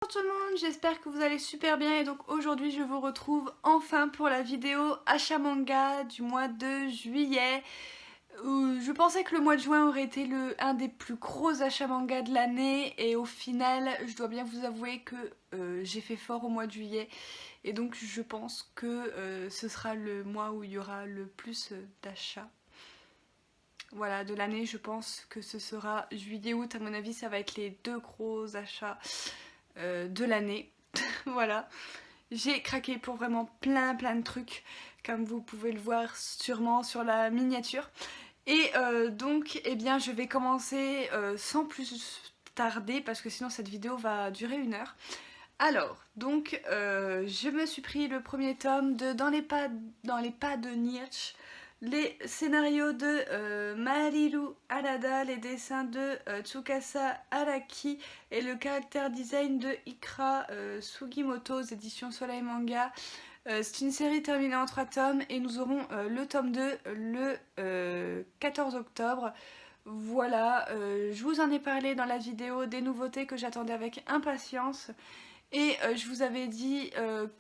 Bonjour tout le monde, j'espère que vous allez super bien et donc aujourd'hui je vous retrouve enfin pour la vidéo achat manga du mois de juillet. Je pensais que le mois de juin aurait été un des plus gros achats manga de l'année et au final je dois bien vous avouer que j'ai fait fort au mois de juillet et donc je pense que ce sera le mois où il y aura le plus d'achats. Voilà, de l'année, je pense que ce sera juillet-août. À mon avis, ça va être les deux gros achats de l'année. Voilà. J'ai craqué pour vraiment plein de trucs, comme vous pouvez le voir sûrement sur la miniature. Et donc, eh bien, je vais commencer sans plus tarder, parce que sinon cette vidéo va durer 1 heure. Alors, donc, je me suis pris le premier tome de Dans les pas de Nietzsche, les scénarios de Mahiru Harada, les dessins de Tsukasa Araki et le caractère design de Ikra Sugimoto aux éditions Soleil Manga. C'est une série terminée en 3 tomes et nous aurons le tome 2 le 14 octobre. Voilà, je vous en ai parlé dans la vidéo des nouveautés que j'attendais avec impatience. Et je vous avais dit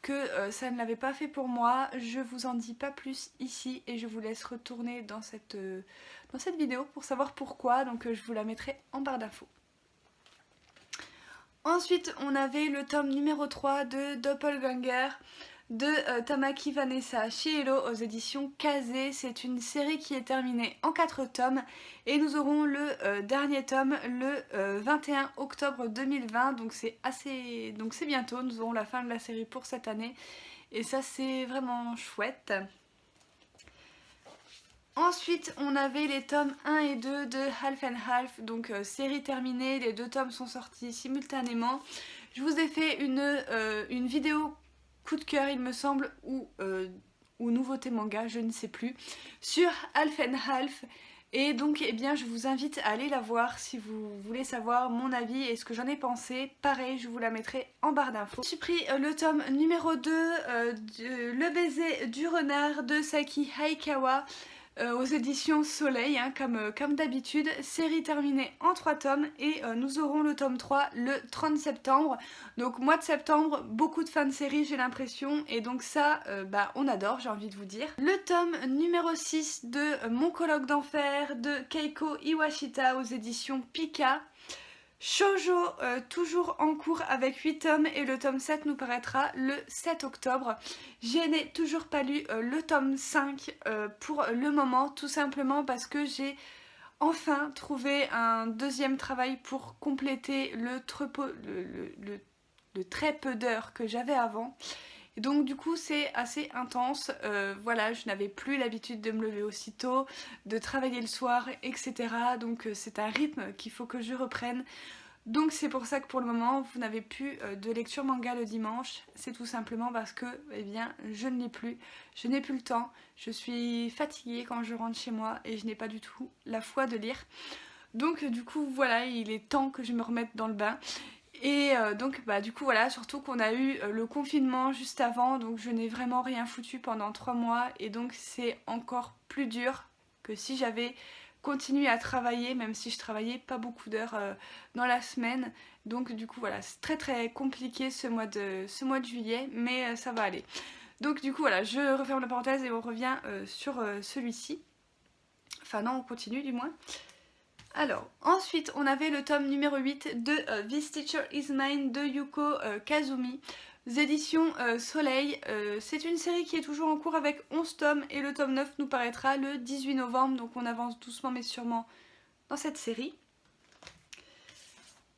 que ça ne l'avait pas fait pour moi. Je vous en dis pas plus ici et je vous laisse retourner dans cette vidéo pour savoir pourquoi. Donc je vous la mettrai en barre d'infos. Ensuite, on avait le tome numéro 3 de Doppelganger de Tamaki Vanessa Shielo aux éditions Kazé. C'est une série qui est terminée en 4 tomes et nous aurons le dernier tome le 21 octobre 2020, donc c'est bientôt. Nous aurons la fin de la série pour cette année et ça c'est vraiment chouette. Ensuite, on avait les tomes 1 et 2 de Half and Half, donc série terminée, les 2 tomes sont sortis simultanément. Je vous ai fait une vidéo coup de cœur, il me semble, ou nouveauté manga, je ne sais plus, sur Half and Half. Et donc, eh bien, je vous invite à aller la voir si vous voulez savoir mon avis et ce que j'en ai pensé. Pareil, je vous la mettrai en barre d'infos. J'ai pris le tome numéro 2 de Le baiser du renard de Saki Haikawa. Aux éditions Soleil, hein, comme d'habitude, série terminée en 3 tomes et nous aurons le tome 3 le 30 septembre. Donc mois de septembre, beaucoup de fins de série j'ai l'impression et donc ça, on adore, j'ai envie de vous dire. Le tome numéro 6 de Mon colloque d'enfer de Keiko Iwashita aux éditions Pika. Shoujo, toujours en cours avec 8 tomes et le tome 7 nous paraîtra le 7 octobre. Je n'ai toujours pas lu le tome 5 pour le moment, tout simplement parce que j'ai enfin trouvé un deuxième travail pour compléter le très peu d'heures que j'avais avant. Et donc du coup c'est assez intense, voilà, je n'avais plus l'habitude de me lever aussitôt, de travailler le soir, etc. Donc c'est un rythme qu'il faut que je reprenne. Donc c'est pour ça que pour le moment vous n'avez plus de lecture manga le dimanche. C'est tout simplement parce que eh bien, je ne l'ai plus, je n'ai plus le temps, je suis fatiguée quand je rentre chez moi et je n'ai pas du tout la foi de lire. Donc du coup voilà, il est temps que je me remette dans le bain. Et donc du coup voilà, surtout qu'on a eu le confinement juste avant, donc je n'ai vraiment rien foutu pendant 3 mois et donc c'est encore plus dur que si j'avais continué à travailler, même si je travaillais pas beaucoup d'heures dans la semaine. Donc du coup voilà, c'est très compliqué ce mois de juillet, mais ça va aller. Donc du coup voilà, je referme la parenthèse et on revient sur celui-ci. Enfin non, on continue du moins. Alors, ensuite, on avait le tome numéro 8 de This Teacher Is Mine de Yuko Kazumi, éditions Soleil. C'est une série qui est toujours en cours avec 11 tomes et le tome 9 nous paraîtra le 18 novembre, donc on avance doucement mais sûrement dans cette série.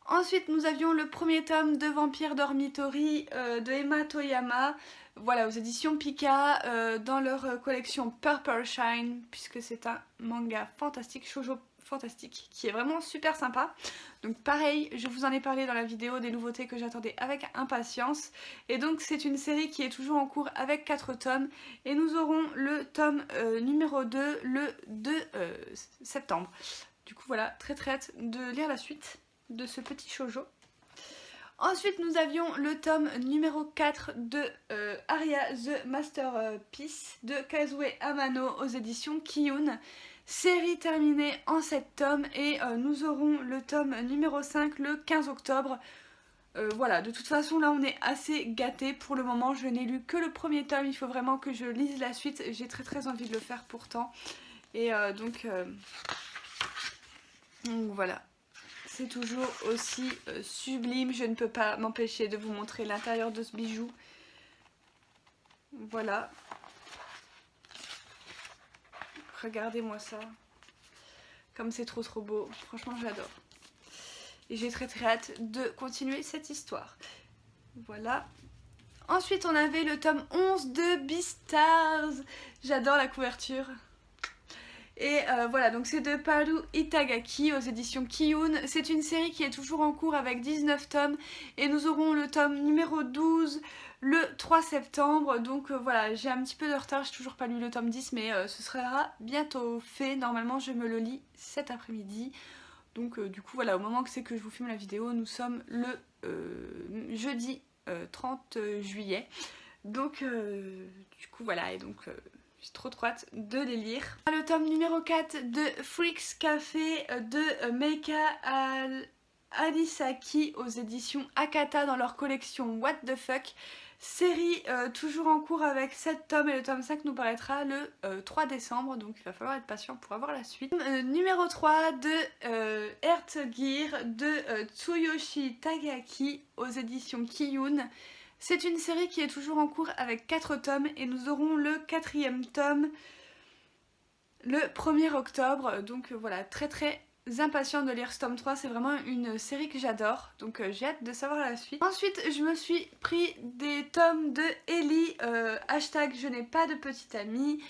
Ensuite, nous avions le premier tome de Vampire Dormitory de Emma Toyama, voilà, aux éditions Pika, dans leur collection Purple Shine, puisque c'est un manga fantastique, shoujo fantastique, qui est vraiment super sympa. Donc pareil, je vous en ai parlé dans la vidéo des nouveautés que j'attendais avec impatience. Et donc c'est une série qui est toujours en cours avec 4 tomes. Et nous aurons le tome numéro 2 le 2 septembre. Du coup voilà, très hâte de lire la suite de ce petit shoujo. Ensuite nous avions le tome numéro 4 de Aria the Masterpiece de Kazue Amano aux éditions Kiyun. Série terminée en 7 tomes et nous aurons le tome numéro 5 le 15 octobre. Voilà, de toute façon là on est assez gâtés pour le moment, je n'ai lu que le premier tome, il faut vraiment que je lise la suite, j'ai très envie de le faire pourtant. Et donc voilà, c'est toujours aussi sublime, je ne peux pas m'empêcher de vous montrer l'intérieur de ce bijou. Voilà. Regardez-moi ça. Comme c'est trop beau, franchement j'adore. Et j'ai très hâte de continuer cette histoire. Voilà. Ensuite on avait le tome 11 de Beastars. J'adore la couverture. Et voilà, donc c'est de Paru Itagaki aux éditions Kiyun. C'est une série qui est toujours en cours avec 19 tomes. Et nous aurons le tome numéro 12 le 3 septembre. Donc voilà, j'ai un petit peu de retard, j'ai toujours pas lu le tome 10, mais ce sera bientôt fait. Normalement je me le lis cet après-midi. Donc du coup voilà, au moment que c'est que je vous filme la vidéo, nous sommes le jeudi 30 juillet. Donc du coup voilà, et donc j'ai trop hâte de les lire. Le tome numéro 4 de Freaks Café de Meika Arisaki aux éditions Akata dans leur collection What the Fuck. Série toujours en cours avec 7 tomes et le tome 5 nous paraîtra le 3 décembre, donc il va falloir être patient pour avoir la suite. Numéro 3 de Earth Gear de Tsuyoshi Tagaki aux éditions Kiyun. C'est une série qui est toujours en cours avec 4 tomes et nous aurons le 4e tome le 1er octobre. Donc voilà, très impatient de lire ce tome 3, c'est vraiment une série que j'adore, donc j'ai hâte de savoir la suite. Ensuite je me suis pris des tomes de Ellie, hashtag je n'ai pas de petite amie,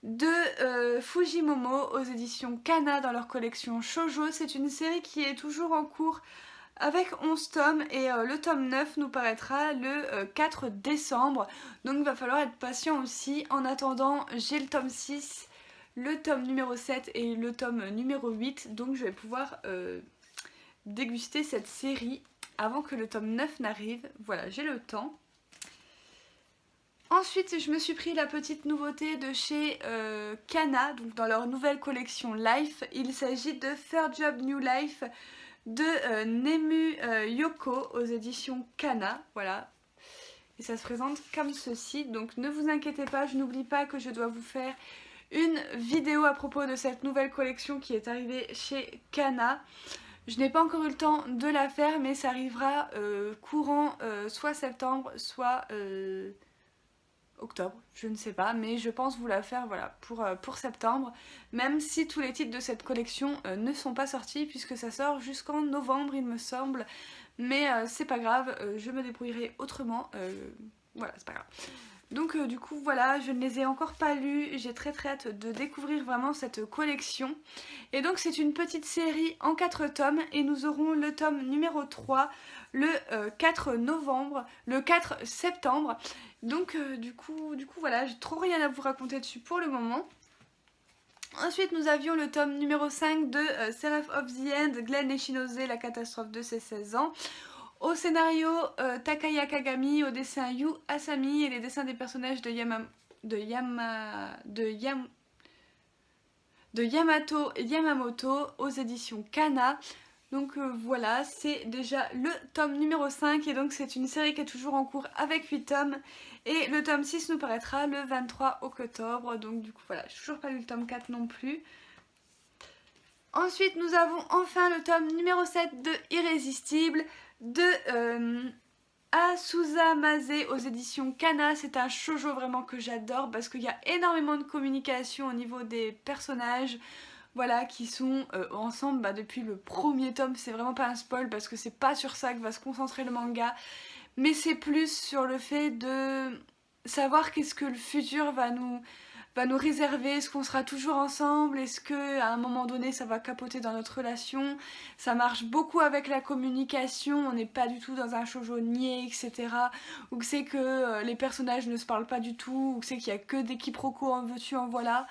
de Fujimomo aux éditions Kana dans leur collection Shoujo. C'est une série qui est toujours en cours avec 11 tomes et le tome 9 nous paraîtra le 4 décembre, donc il va falloir être patient aussi. En attendant, j'ai le tome 6, le tome numéro 7 et le tome numéro 8, donc je vais pouvoir déguster cette série avant que le tome 9 n'arrive. Voilà, j'ai le temps. Ensuite, je me suis pris la petite nouveauté de chez Kana, donc dans leur nouvelle collection Life. Il s'agit de Third Job New Life de Nemu Yoko aux éditions Kana, voilà. Et ça se présente comme ceci, donc ne vous inquiétez pas, je n'oublie pas que je dois vous faire une vidéo à propos de cette nouvelle collection qui est arrivée chez Kana. Je n'ai pas encore eu le temps de la faire, mais ça arrivera courant soit septembre, soit octobre, je ne sais pas, mais je pense vous la faire voilà, pour septembre, même si tous les titres de cette collection ne sont pas sortis, puisque ça sort jusqu'en novembre il me semble, mais c'est pas grave, je me débrouillerai autrement, voilà, c'est pas grave. Donc du coup voilà, je ne les ai encore pas lus, j'ai très hâte de découvrir vraiment cette collection. Et donc c'est une petite série en 4 tomes et nous aurons le tome numéro 3 le 4 novembre, le 4 septembre. Donc du coup voilà, j'ai trop rien à vous raconter dessus pour le moment. Ensuite nous avions le tome numéro 5 de Seraph of the End, Glenn Echinose, la catastrophe de ses 16 ans. Au scénario Takaya Kagami, au dessin Yu Asami et les dessins des personnages de Yamato Yamamoto aux éditions Kana. Donc voilà, c'est déjà le tome numéro 5 et donc c'est une série qui est toujours en cours avec 8 tomes. Et le tome 6 nous paraîtra le 23 octobre, donc du coup voilà, j'ai toujours pas lu le tome 4 non plus. Ensuite nous avons enfin le tome numéro 7 de Irrésistible de Asusa Maze aux éditions Kana. C'est un shoujo vraiment que j'adore parce qu'il y a énormément de communication au niveau des personnages, voilà, qui sont ensemble depuis le premier tome. C'est vraiment pas un spoil parce que c'est pas sur ça que va se concentrer le manga, mais c'est plus sur le fait de savoir qu'est-ce que le futur va nous réserver, est-ce qu'on sera toujours ensemble, est-ce qu'à un moment donné ça va capoter dans notre relation. Ça marche beaucoup avec la communication, on n'est pas du tout dans un shoujo niais, etc. Ou que c'est que les personnages ne se parlent pas du tout, ou que c'est qu'il y a que des quiproquos en veux-tu en voilà.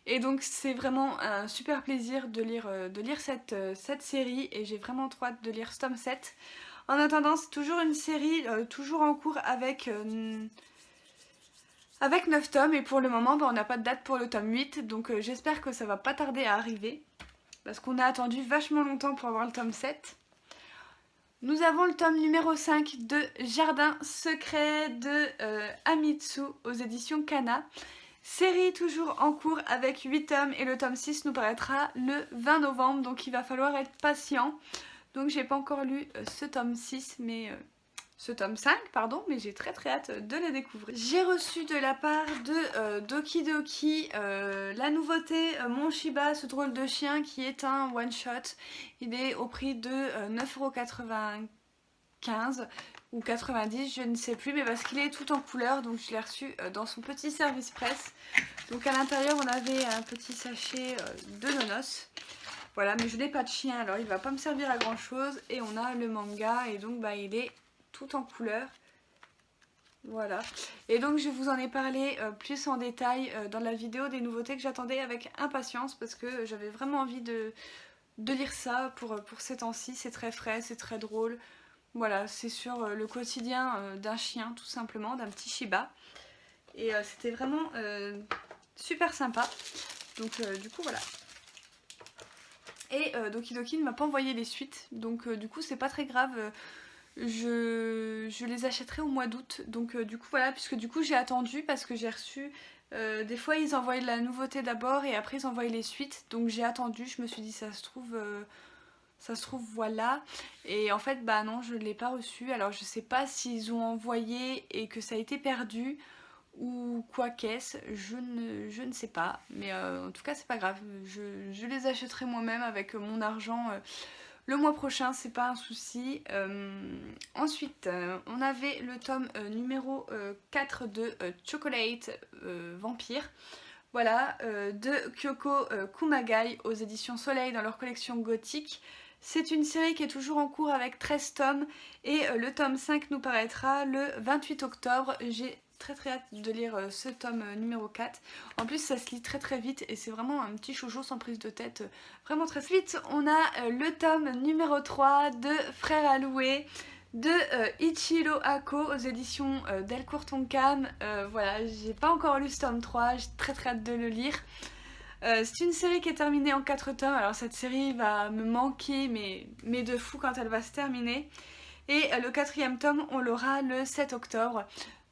Et donc c'est vraiment un super plaisir de lire cette série et j'ai vraiment trop hâte de lire ce tome 7. En attendant, c'est toujours une série toujours en cours avec 9 tomes et pour le moment on n'a pas de date pour le tome 8, donc j'espère que ça va pas tarder à arriver parce qu'on a attendu vachement longtemps pour avoir le tome 7. Nous avons le tome numéro 5 de Jardin secret de Amitsu aux éditions Kana. Série toujours en cours avec 8 tomes et le tome 6 nous paraîtra le 20 novembre, donc il va falloir être patient. Donc j'ai pas encore lu ce tome 6 mais ce tome 5 pardon, mais j'ai très hâte de le découvrir. J'ai reçu de la part de Doki Doki la nouveauté Mon Shiba, ce drôle de chien qui est un one shot. Il est au prix de 9,95 € ou 90, je ne sais plus, mais parce qu'il est tout en couleur, donc je l'ai reçu dans son petit service presse. Donc à l'intérieur on avait un petit sachet de nonos. Voilà, mais je n'ai pas de chien, alors il va pas me servir à grand chose. Et on a le manga, et donc bah il est tout en couleur. Voilà. Et donc je vous en ai parlé plus en détail dans la vidéo des nouveautés que j'attendais avec impatience, parce que j'avais vraiment envie de lire ça pour ces temps-ci. C'est très frais, c'est très drôle. Voilà, c'est sur le quotidien d'un chien tout simplement, d'un petit Shiba. Et c'était vraiment super sympa. Donc du coup voilà. Et Doki Doki ne m'a pas envoyé les suites, donc du coup c'est pas très grave, je les achèterai au mois d'août. Donc du coup voilà, puisque du coup j'ai attendu parce que j'ai reçu, des fois ils envoyaient de la nouveauté d'abord et après ils envoyaient les suites, donc j'ai attendu, je me suis dit ça se trouve voilà. Et en fait bah non, je ne l'ai pas reçu, alors je sais pas s'ils ont envoyé et que ça a été perdu ou quoi qu'est-ce, je ne sais pas, mais en tout cas c'est pas grave, je les achèterai moi-même avec mon argent le mois prochain, c'est pas un souci. Ensuite on avait le tome numéro 4 de Chocolate Vampire, voilà, de Kyoko Kumagai aux éditions Soleil dans leur collection gothique. C'est une série qui est toujours en cours avec 13 tomes et le tome 5 nous paraîtra le 28 octobre. J'ai très hâte de lire ce tome numéro 4. En plus ça se lit très vite et c'est vraiment un petit shoujo sans prise de tête, vraiment très vite. On a le tome numéro 3 de Frère Aloué de Ichiro Ako aux éditions Delcourt Tonkam. Voilà, j'ai pas encore lu ce tome 3, j'ai très hâte de le lire. C'est une série qui est terminée en 4 tomes, alors cette série va me manquer mais de fou quand elle va se terminer. Et le 4e tome on l'aura le 7 octobre.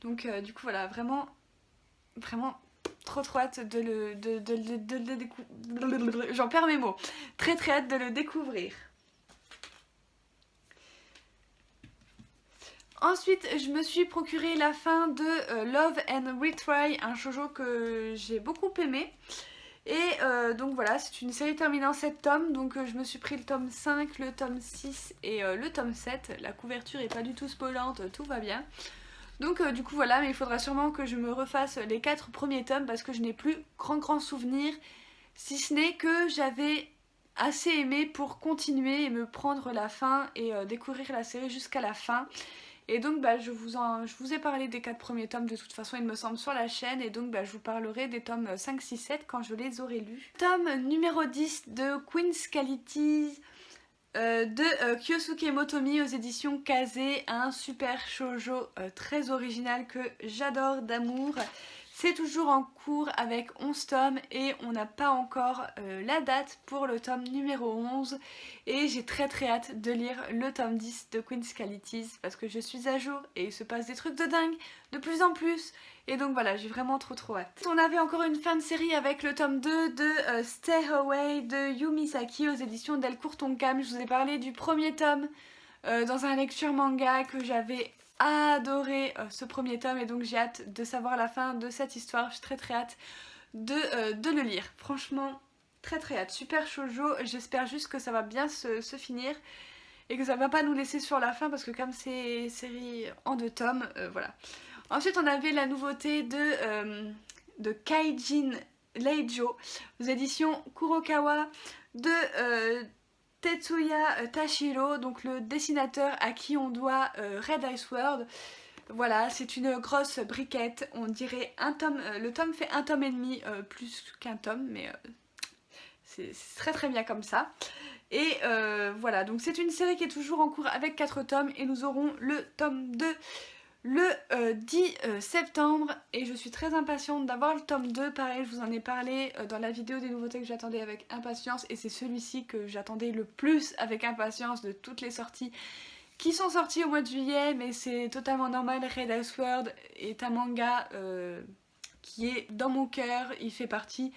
Donc du coup voilà, vraiment trop hâte de le découvrir. J'en perds mes mots. Très hâte de le découvrir. Ensuite, je me suis procuré la fin de Love and Retry, un shoujo que j'ai beaucoup aimé. Et donc voilà, c'est une série terminée en 7 tomes, donc je me suis pris le tome 5, le tome 6 et le tome 7. La couverture est pas du tout spoilante, tout va bien. Donc du coup voilà, mais il faudra sûrement que je me refasse les 4 premiers tomes parce que je n'ai plus grand souvenir, si ce n'est que j'avais assez aimé pour continuer et me prendre la fin et découvrir la série jusqu'à la fin. Et donc bah, je vous ai parlé des 4 premiers tomes de toute façon il me semble sur la chaîne, et donc bah, je vous parlerai des tomes 5, 6, 7 quand je les aurai lus. Tome numéro 10 de Queen's Qualities de Kyosuke Motomi aux éditions Kaze, un super shoujo très original que j'adore d'amour. C'est toujours en cours avec 11 tomes et on n'a pas encore la date pour le tome numéro 11. Et j'ai très hâte de lire le tome 10 de Queen's Qualities parce que je suis à jour et il se passe des trucs de dingue de plus en plus. Et donc voilà, j'ai vraiment trop hâte. On avait encore une fin de série avec le tome 2 de Stay Away de Yumi Saki aux éditions Delcourt Tonkam. Je vous ai parlé du premier tome dans un lecture manga que j'avais adoré ce premier tome, et donc j'ai hâte de savoir la fin de cette histoire. J'ai très hâte de le lire. Franchement, très hâte. Super shoujo, j'espère juste que ça va bien se finir et que ça va pas nous laisser sur la fin parce que comme c'est série en 2 tomes, voilà. Ensuite on avait la nouveauté de Kaijin Leijo aux éditions Kurokawa de Tetsuya Tashiro, donc le dessinateur à qui on doit Red Ice World. Voilà, c'est une grosse briquette, on dirait un tome, le tome fait 1 tome et demi plus qu'un tome, mais c'est très bien comme ça. Et voilà, donc c'est une série qui est toujours en cours avec 4 tomes et nous aurons le tome 2 le 10 septembre et je suis très impatiente d'avoir le tome 2. Pareil, je vous en ai parlé dans la vidéo des nouveautés que j'attendais avec impatience et c'est celui-ci que j'attendais le plus avec impatience de toutes les sorties qui sont sortis au mois de juillet, mais c'est totalement normal. Red Ice World est un manga qui est dans mon cœur, il fait partie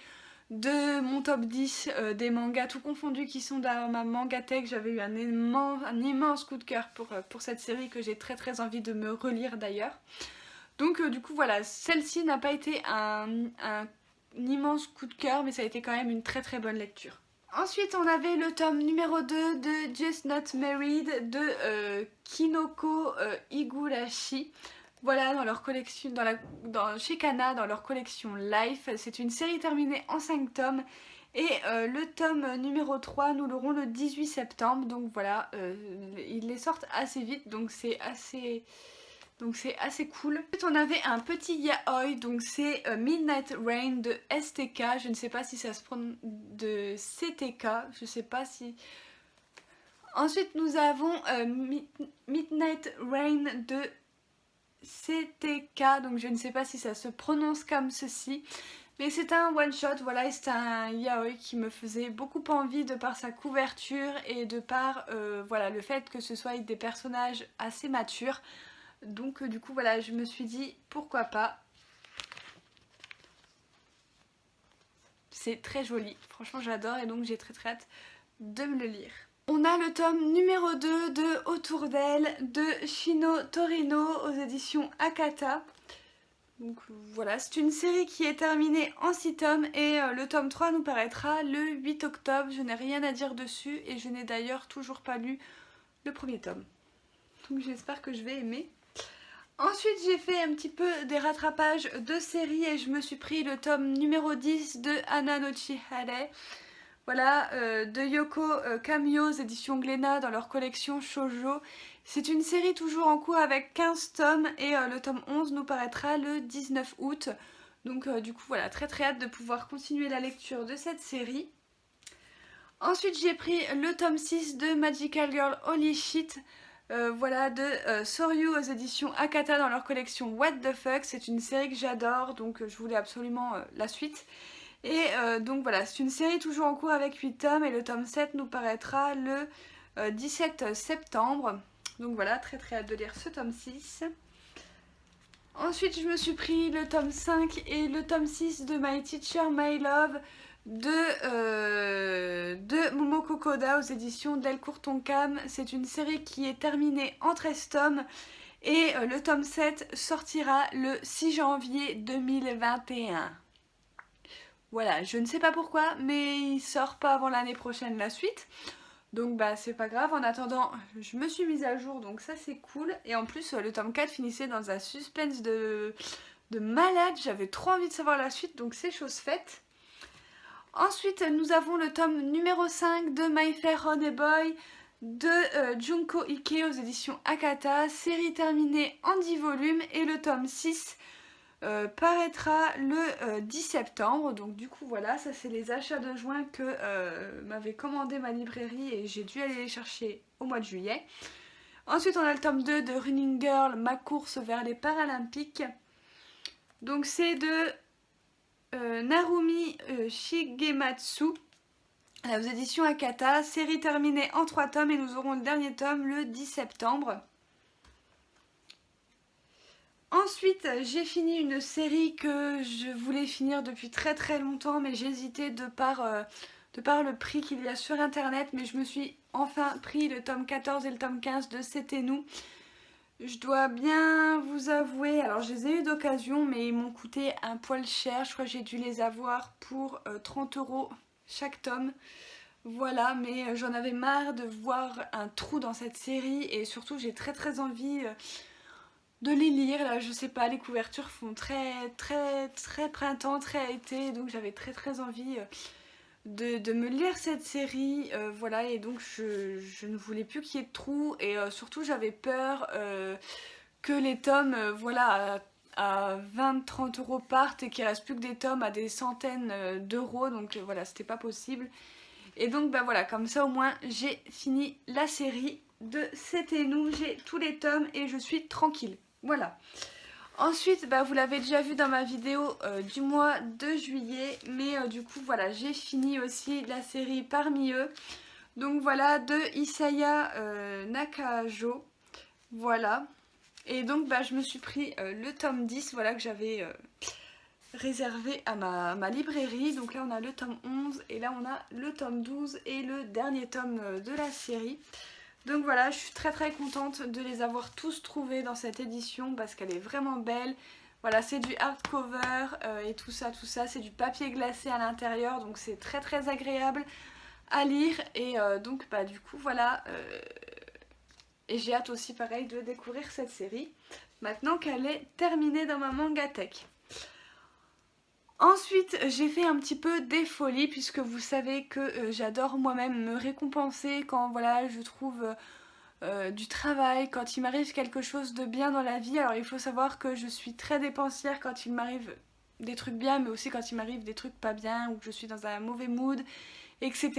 de mon top 10 des mangas tout confondus qui sont dans ma mangatech. J'avais eu un immense coup de cœur pour cette série que j'ai très envie de me relire d'ailleurs. Donc du coup voilà, celle-ci n'a pas été un immense coup de cœur, mais ça a été quand même une très bonne lecture. Ensuite on avait le tome numéro 2 de Just Not Married de Kinoko Higurashi. Voilà, dans leur collection, chez Kana, dans leur collection Life. C'est une série terminée en 5 tomes. Et le tome numéro 3, nous l'aurons le 18 septembre. Donc voilà, ils les sortent assez vite, donc c'est assez cool. Ensuite on avait un petit yaoi, donc c'est Midnight Rain de STK. Je ne sais pas si ça se prononce de CTK, je sais pas si... Ensuite nous avons Midnight Rain de CTK, donc je ne sais pas si ça se prononce comme ceci, mais c'est un one shot, voilà, et c'est un yaoi qui me faisait beaucoup envie de par sa couverture et de par voilà, le fait que ce soit des personnages assez matures. Donc du coup voilà, je me suis dit pourquoi pas. C'est très joli, franchement j'adore, et donc j'ai très hâte de me le lire. On a le tome numéro 2 de Autour d'elle de Shino Torino aux éditions Akata. Donc voilà, c'est une série qui est terminée en 6 tomes et le tome 3 nous paraîtra le 8 octobre. Je n'ai rien à dire dessus et je n'ai d'ailleurs toujours pas lu le premier tome. Donc j'espère que je vais aimer. Ensuite j'ai fait un petit peu des rattrapages de séries et je me suis pris le tome numéro 10 de Hana no Chihare. Voilà, de Yoko Kamio aux éditions Glénat dans leur collection Shoujo. C'est une série toujours en cours avec 15 tomes et le tome 11 nous paraîtra le 19 août. Donc du coup voilà, très hâte de pouvoir continuer la lecture de cette série. Ensuite j'ai pris le tome 6 de Magical Girl Holy Shit. Voilà, de Soryu aux éditions Akata dans leur collection What the Fuck. C'est une série que j'adore, donc je voulais absolument la suite. Et donc voilà, c'est une série toujours en cours avec 8 tomes et le tome 7 nous paraîtra le 17 septembre. Donc voilà, très hâte de lire ce tome 6. Ensuite je me suis pris le tome 5 et le tome 6 de My Teacher, My Love de Momoko Koda aux éditions Delcourt Tonkam. C'est une série qui est terminée en 13 tomes et le tome 7 sortira le 6 janvier 2021. Voilà, je ne sais pas pourquoi, mais il sort pas avant l'année prochaine la suite. Donc bah c'est pas grave, en attendant je me suis mise à jour, donc ça c'est cool. Et en plus le tome 4 finissait dans un suspense de malade, j'avais trop envie de savoir la suite, donc c'est chose faite. Ensuite nous avons le tome numéro 5 de My Fair Honey Boy de Junko Ike aux éditions Akata. Série terminée en 10 volumes et le tome 6 paraîtra le 10 septembre. Donc du coup voilà, ça c'est les achats de juin que m'avait commandé ma librairie et j'ai dû aller les chercher au mois de juillet. Ensuite on a le tome 2 de Running Girl, ma course vers les Paralympiques. Donc c'est de Narumi Shigematsu aux éditions Akata. Série terminée en 3 tomes et nous aurons le dernier tome le 10 septembre. Ensuite, j'ai fini une série que je voulais finir depuis très longtemps, mais j'hésitais de par le prix qu'il y a sur internet, mais je me suis enfin pris le tome 14 et le tome 15 de C'était nous. Je dois bien vous avouer, alors je les ai eu d'occasion, mais ils m'ont coûté un poil cher. Je crois que j'ai dû les avoir pour 30 € chaque tome. Voilà, mais j'en avais marre de voir un trou dans cette série et surtout j'ai très envie de les lire. Là je sais pas, les couvertures font très printemps, très été, donc j'avais très envie de me lire cette série. Voilà, et donc je ne voulais plus qu'il y ait de trous et surtout j'avais peur que les tomes voilà à 20-30 € partent et qu'il reste plus que des tomes à des centaines d'euros, donc voilà, c'était pas possible. Et donc bah voilà, comme ça au moins j'ai fini la série de C'était nous, j'ai tous les tomes et je suis tranquille. Voilà. Ensuite, bah, vous l'avez déjà vu dans ma vidéo du mois de juillet, mais du coup voilà, j'ai fini aussi la série Parmi eux. Donc voilà, de Isaya Nakajo. Voilà. Et donc bah, je me suis pris le tome 10, voilà, que j'avais réservé à ma librairie. Donc là on a le tome 11 et là on a le tome 12 et le dernier tome de la série. Donc voilà, je suis très contente de les avoir tous trouvés dans cette édition parce qu'elle est vraiment belle. Voilà, c'est du hardcover et tout ça, c'est du papier glacé à l'intérieur, donc c'est très agréable à lire. Et donc bah du coup voilà, et j'ai hâte aussi pareil de découvrir cette série maintenant qu'elle est terminée dans ma mangatech. Ensuite, j'ai fait un petit peu des folies puisque vous savez que j'adore moi-même me récompenser quand voilà, je trouve du travail, quand il m'arrive quelque chose de bien dans la vie. Alors il faut savoir que je suis très dépensière quand il m'arrive des trucs bien, mais aussi quand il m'arrive des trucs pas bien ou que je suis dans un mauvais mood, etc.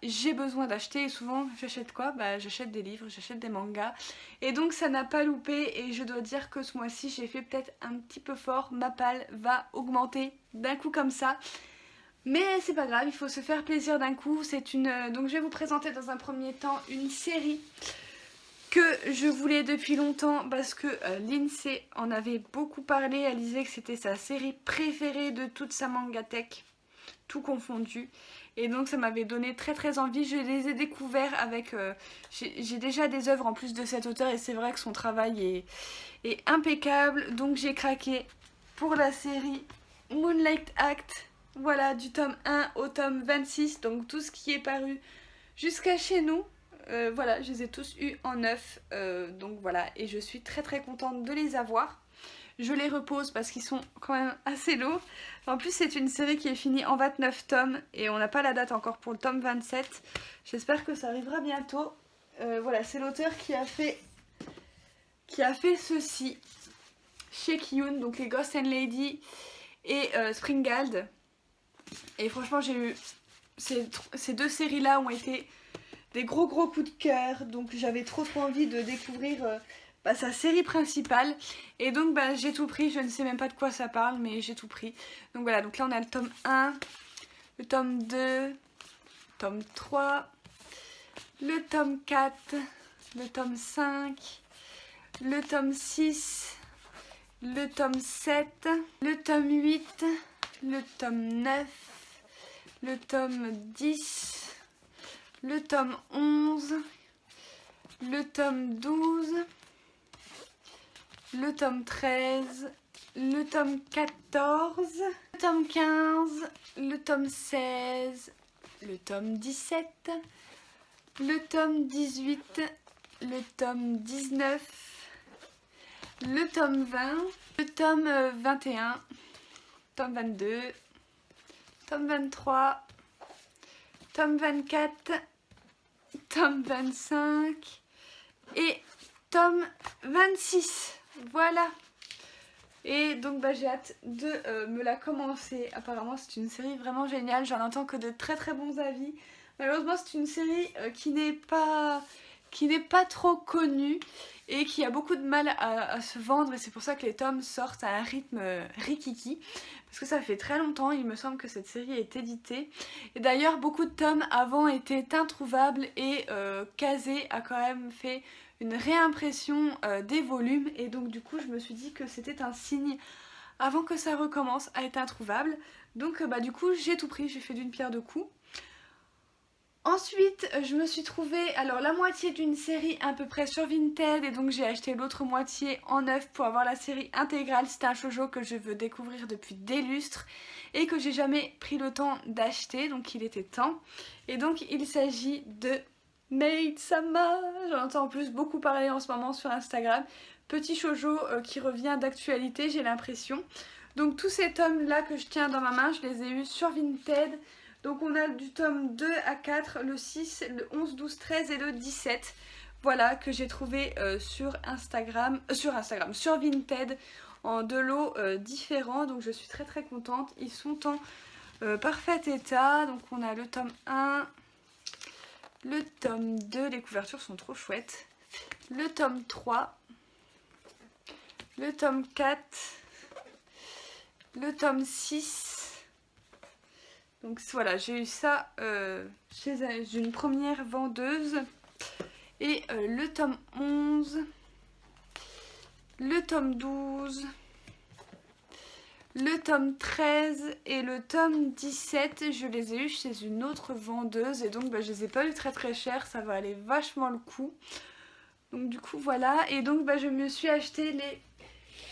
J'ai besoin d'acheter et souvent j'achète quoi? Bah j'achète des livres, j'achète des mangas et donc ça n'a pas loupé et je dois dire que ce mois-ci j'ai fait peut-être un petit peu fort, ma palle va augmenter d'un coup comme ça. Mais c'est pas grave, il faut se faire plaisir d'un coup. Donc je vais vous présenter dans un premier temps une série que je voulais depuis longtemps parce que Lindsay en avait beaucoup parlé. Elle disait que c'était sa série préférée de toute sa mangatech, tout confondu. Et donc ça m'avait donné très envie. Je les ai découverts avec... j'ai déjà des œuvres en plus de cet auteur et c'est vrai que son travail est impeccable. Donc j'ai craqué pour la série Moonlight Act. Voilà, du tome 1 au tome 26, donc tout ce qui est paru jusqu'à chez nous. Voilà, je les ai tous eus en neuf, donc voilà, et je suis très contente de les avoir. Je les repose parce qu'ils sont quand même assez lourds. En plus, c'est une série qui est finie en 29 tomes et on n'a pas la date encore pour le tome 27. J'espère que ça arrivera bientôt. Voilà, c'est l'auteur qui a fait ceci chez Kiyun, donc les Ghost and Lady et Springald. Et franchement, j'ai eu ces deux séries-là ont été des gros coups de cœur, donc j'avais trop envie de découvrir sa série principale. Et donc bah, j'ai tout pris, je ne sais même pas de quoi ça parle, mais j'ai tout pris. Donc voilà, donc là on a le tome 1, le tome 2, tome 3, le tome 4, le tome 5, le tome 6, le tome 7, le tome 8, le tome 9, le tome 10, le tome 11, le tome 12, le tome 13, le tome 14, le tome 15, le tome 16, le tome 17, le tome 18, le tome 19, le tome 20, le tome 21, tome 22, tome 23, tome 24, tome 25 et tome 26. Voilà. Et donc bah, j'ai hâte de me la commencer. Apparemment c'est une série vraiment géniale. J'en entends que de très bons avis. Malheureusement c'est une série qui n'est pas trop connue et qui a beaucoup de mal à se vendre. Et c'est pour ça que les tomes sortent à un rythme rikiki. Parce que ça fait très longtemps, il me semble que cette série est éditée. Et d'ailleurs beaucoup de tomes avant étaient introuvables et Kazé a quand même fait une réimpression des volumes. Et donc du coup je me suis dit que c'était un signe avant que ça recommence à être introuvable. Donc bah du coup j'ai tout pris, j'ai fait d'une pierre deux coups. Ensuite, je me suis trouvé alors la moitié d'une série à peu près sur Vinted et donc j'ai acheté l'autre moitié en neuf pour avoir la série intégrale. C'est un shoujo que je veux découvrir depuis des lustres et que j'ai jamais pris le temps d'acheter, donc il était temps. Et donc il s'agit de Maid-sama. J'en entends en plus beaucoup parler en ce moment sur Instagram. Petit shoujo qui revient d'actualité, j'ai l'impression. Donc tous ces tomes là que je tiens dans ma main, je les ai eus sur Vinted. Donc on a du tome 2 à 4, le 6, le 11, 12, 13 et le 17. Voilà, que j'ai trouvé sur Vinted en deux lots différents. Donc je suis très contente. Ils sont en parfait état. Donc on a le tome 1, le tome 2, les couvertures sont trop chouettes. Le tome 3, le tome 4, le tome 6. Donc voilà, j'ai eu ça chez une première vendeuse. Et le tome 11, le tome 12, le tome 13 et le tome 17. Je les ai eus chez une autre vendeuse et donc je les ai pas eu très cher, ça va aller vachement le coup. Donc du coup voilà, et donc je me suis acheté les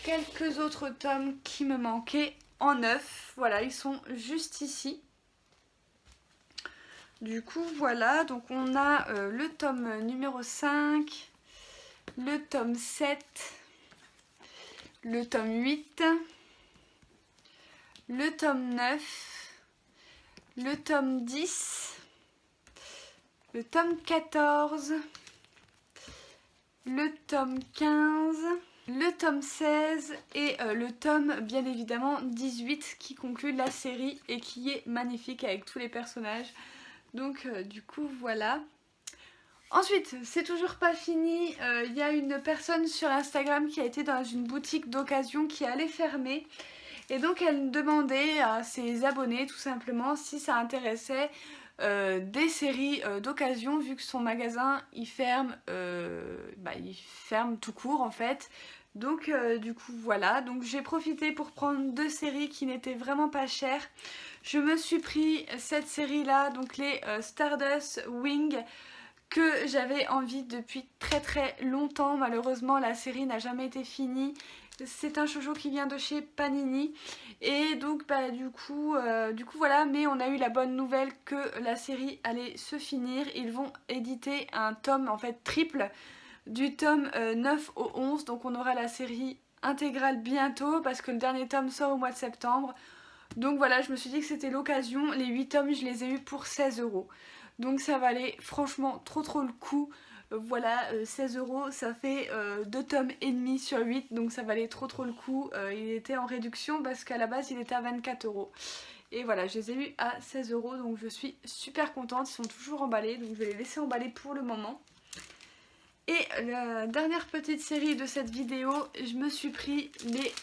quelques autres tomes qui me manquaient en neuf. Voilà, ils sont juste ici. Du coup voilà, donc on a le tome numéro 5, le tome 7, le tome 8, le tome 9, le tome 10, le tome 14, le tome 15, le tome 16 et le tome bien évidemment 18 qui conclut la série et qui est magnifique avec tous les personnages. Donc du coup voilà. Ensuite, c'est toujours pas fini, il y a une personne sur Instagram qui a été dans une boutique d'occasion qui allait fermer. Et donc elle demandait à ses abonnés tout simplement si ça intéressait des séries d'occasion, vu que son magasin il ferme tout court en fait. Donc du coup voilà, donc j'ai profité pour prendre deux séries qui n'étaient vraiment pas chères. Je me suis pris cette série là, donc les Stardust Wing, que j'avais envie depuis très longtemps. Malheureusement la série n'a jamais été finie. C'est un shoujo qui vient de chez Panini et donc du coup voilà, mais on a eu la bonne nouvelle que la série allait se finir. Ils vont éditer un tome en fait triple du tome 9 au 11, donc on aura la série intégrale bientôt parce que le dernier tome sort au mois de septembre. Donc voilà, je me suis dit que c'était l'occasion. Les 8 tomes je les ai eus pour 16 €. Donc ça valait franchement trop le coup. Voilà, 16 €, ça fait 2 tomes et demi sur 8, donc ça valait trop le coup. Il était en réduction parce qu'à la base il était à 24 €. Et voilà, je les ai eus à 16 €, donc je suis super contente. Ils sont toujours emballés, donc je vais les laisser emballer pour le moment. Et la dernière petite série de cette vidéo, je me suis pris les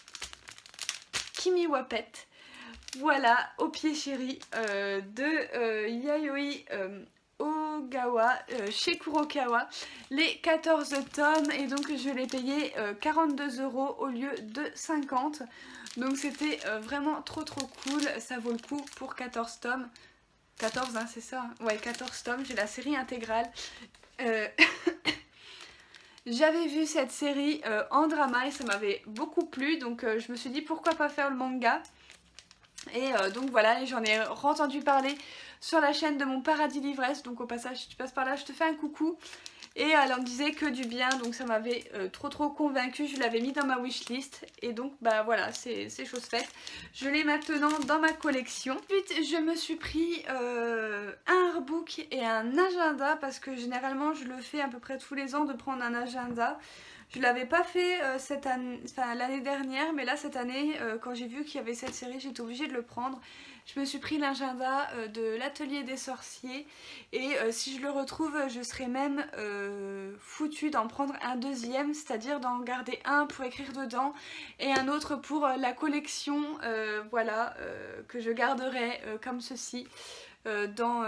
Kimi-wa Pet. Voilà, au pied chéri de Yayoi Ogawa chez Kurokawa, les 14 tomes, et donc je l'ai payé 42 € au lieu de 50. Donc c'était vraiment trop cool, ça vaut le coup pour 14 tomes. 14 hein, c'est ça, ouais 14 tomes, j'ai la série intégrale. J'avais vu cette série en drama et ça m'avait beaucoup plu, donc je me suis dit pourquoi pas faire le manga. Et donc voilà, j'en ai entendu parler sur la chaîne de mon Paradis Livresse, donc au passage si tu passes par là je te fais un coucou. Et elle en disait que du bien, donc ça m'avait trop convaincue, je l'avais mis dans ma wishlist. Et donc voilà, c'est chose faite. Je l'ai maintenant dans ma collection. Ensuite je me suis pris un artbook et un agenda, parce que généralement je le fais à peu près tous les ans de prendre un agenda. Je ne l'avais pas fait l'année dernière, mais là cette année, quand j'ai vu qu'il y avait cette série, j'étais obligée de le prendre. Je me suis pris l'agenda de l'atelier des sorciers, et si je le retrouve, je serais même foutue d'en prendre un deuxième, c'est-à-dire d'en garder un pour écrire dedans et un autre pour la collection, voilà, que je garderai comme ceci. Dans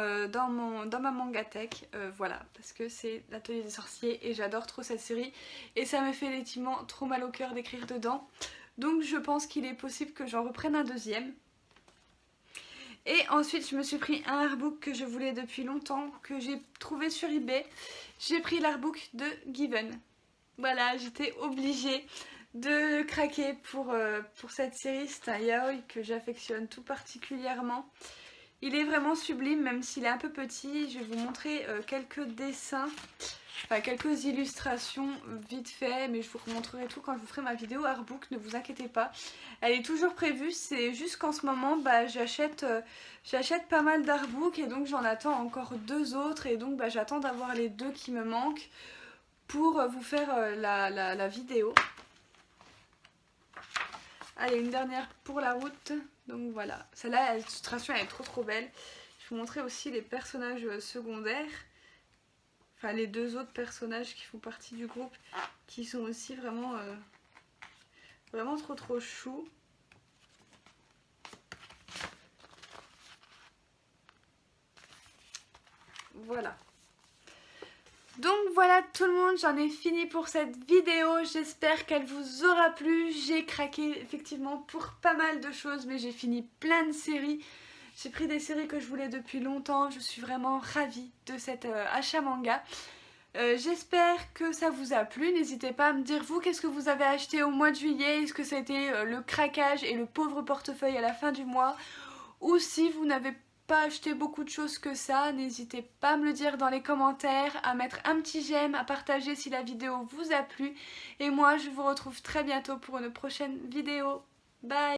ma mangatech, voilà, parce que c'est l'atelier des sorciers et j'adore trop cette série et ça me fait effectivement trop mal au cœur d'écrire dedans, donc je pense qu'il est possible que j'en reprenne un deuxième. Et ensuite je me suis pris un artbook que je voulais depuis longtemps, que j'ai trouvé sur eBay. J'ai pris l'artbook de Given. Voilà, j'étais obligée de craquer pour cette série. C'est un yaoi que j'affectionne tout particulièrement. Il est vraiment sublime, même s'il est un peu petit. Je vais vous montrer quelques dessins, enfin quelques illustrations vite fait, mais je vous remontrerai tout quand je vous ferai ma vidéo artbook, ne vous inquiétez pas. Elle est toujours prévue, c'est juste qu'en ce moment j'achète pas mal d'artbooks et donc j'en attends encore deux autres, et donc j'attends d'avoir les deux qui me manquent pour vous faire la vidéo. Allez, une dernière pour la route. Donc voilà, celle-là, l'illustration elle est trop belle. Je vais vous montrer aussi les personnages secondaires. Enfin, les deux autres personnages qui font partie du groupe, qui sont aussi vraiment trop chou. Voilà. Donc voilà tout le monde, j'en ai fini pour cette vidéo, j'espère qu'elle vous aura plu. J'ai craqué effectivement pour pas mal de choses, mais j'ai fini plein de séries. J'ai pris des séries que je voulais depuis longtemps, je suis vraiment ravie de cet achat manga. J'espère que ça vous a plu, n'hésitez pas à me dire vous qu'est-ce que vous avez acheté au mois de juillet, est-ce que c'était le craquage et le pauvre portefeuille à la fin du mois, ou si vous n'avez pas acheté beaucoup de choses que ça, n'hésitez pas à me le dire dans les commentaires, à mettre un petit j'aime, à partager si la vidéo vous a plu, et moi je vous retrouve très bientôt pour une prochaine vidéo. Bye!